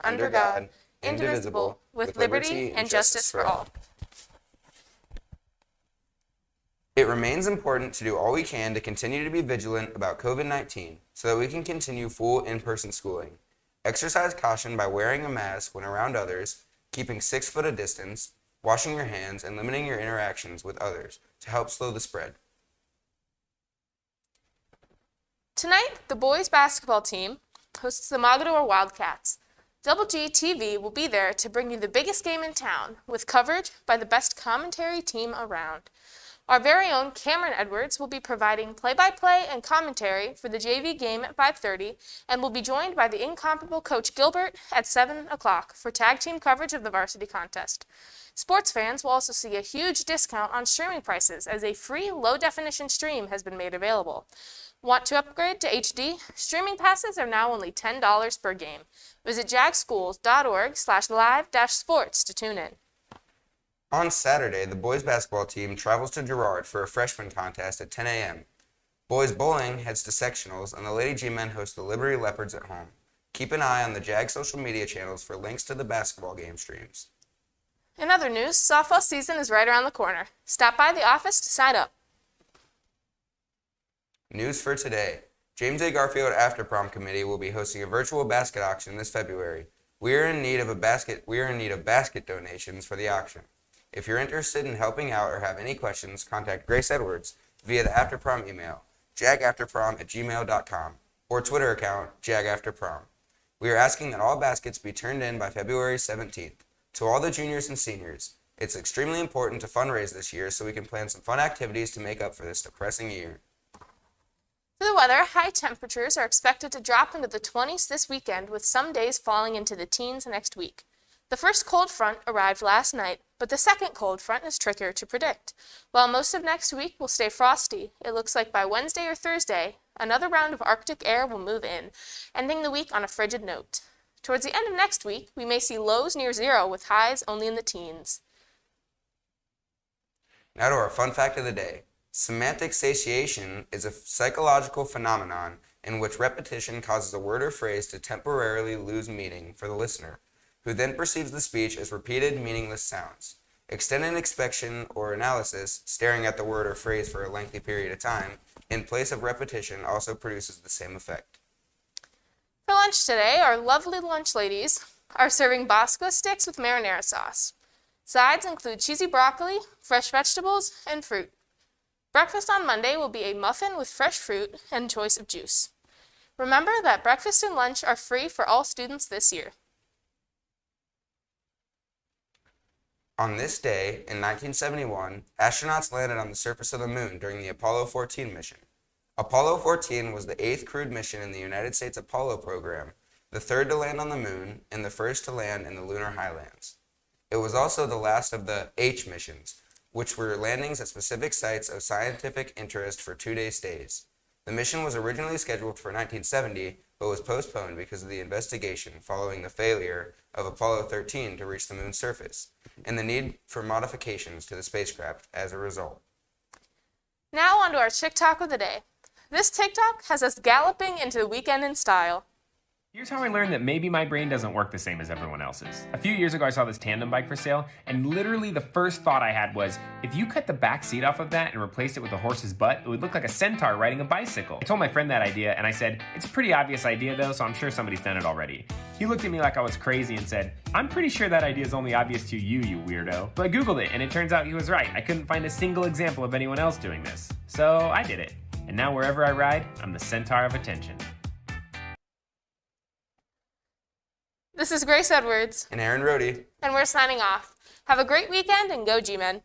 under God, indivisible, with liberty and justice for all. It remains important to do all we can to continue to be vigilant about COVID-19 so that we can continue full in-person schooling. Exercise caution by wearing a mask when around others, keeping 6 foot of distance, washing your hands, and limiting your interactions with others to help slow the spread. Tonight, the boys basketball team hosts the Mogadore Wildcats. Double G TV will be there to bring you the biggest game in town with coverage by the best commentary team around. Our very own Cameron Edwards will be providing play-by-play and commentary for the JV game at 5:30 and will be joined by the incomparable Coach Gilbert at 7 o'clock for tag team coverage of the varsity contest. Sports fans will also see a huge discount on streaming prices as a free low-definition stream has been made available. Want to upgrade to HD? Streaming passes are now only $10 per game. Visit jagschools.org/live-sports to tune in. On Saturday, the boys basketball team travels to Girard for a freshman contest at 10 a.m. Boys bowling heads to sectionals, and the Lady G-men host the Liberty Leopards at home. Keep an eye on the JAG social media channels for links to the basketball game streams. In other news, softball season is right around the corner. Stop by the office to sign up. News for today. James A. Garfield After Prom Committee will be hosting a virtual basket auction this February. We are in need of basket donations for the auction. If you're interested in helping out or have any questions, contact Grace Edwards via the After Prom email, jagafterprom@gmail.com, or Twitter account, jagafterprom. We are asking that all baskets be turned in by February 17th. To all the juniors and seniors, it's extremely important to fundraise this year so we can plan some fun activities to make up for this depressing year. For the weather, high temperatures are expected to drop into the 20s this weekend, with some days falling into the teens next week. The first cold front arrived last night, but the second cold front is trickier to predict. While most of next week will stay frosty, it looks like by Wednesday or Thursday, another round of Arctic air will move in, ending the week on a frigid note. Towards the end of next week, we may see lows near zero with highs only in the teens. Now to our fun fact of the day. Semantic satiation is a psychological phenomenon in which repetition causes a word or phrase to temporarily lose meaning for the listener, who then perceives the speech as repeated, meaningless sounds. Extended inspection or analysis, staring at the word or phrase for a lengthy period of time, in place of repetition, also produces the same effect. For lunch today, our lovely lunch ladies are serving Bosco sticks with marinara sauce. Sides include cheesy broccoli, fresh vegetables, and fruit. Breakfast on Monday will be a muffin with fresh fruit and choice of juice. Remember that breakfast and lunch are free for all students this year. On this day, in 1971, astronauts landed on the surface of the moon during the Apollo 14 mission. Apollo 14 was the 8th crewed mission in the United States Apollo program, the 3rd to land on the moon, and the 1st to land in the lunar highlands. It was also the last of the H missions, which were landings at specific sites of scientific interest for 2-day stays. The mission was originally scheduled for 1970, but was postponed because of the investigation following the failure of Apollo 13 to reach the moon's surface, and the need for modifications to the spacecraft as a result. Now on to our TikTok of the day. This TikTok has us galloping into the weekend in style. Here's how I learned that maybe my brain doesn't work the same as everyone else's. A few years ago, I saw this tandem bike for sale, and literally the first thought I had was, if you cut the back seat off of that and replaced it with a horse's butt, it would look like a centaur riding a bicycle. I told my friend that idea, and I said, it's a pretty obvious idea though, so I'm sure somebody's done it already. He looked at me like I was crazy and said, I'm pretty sure that idea is only obvious to you, you weirdo. So I Googled it, and it turns out he was right. I couldn't find a single example of anyone else doing this. So I did it. And now wherever I ride, I'm the centaur of attention. This is Grace Edwards. And Aaron Rohde. And we're signing off. Have a great weekend and go G-Men.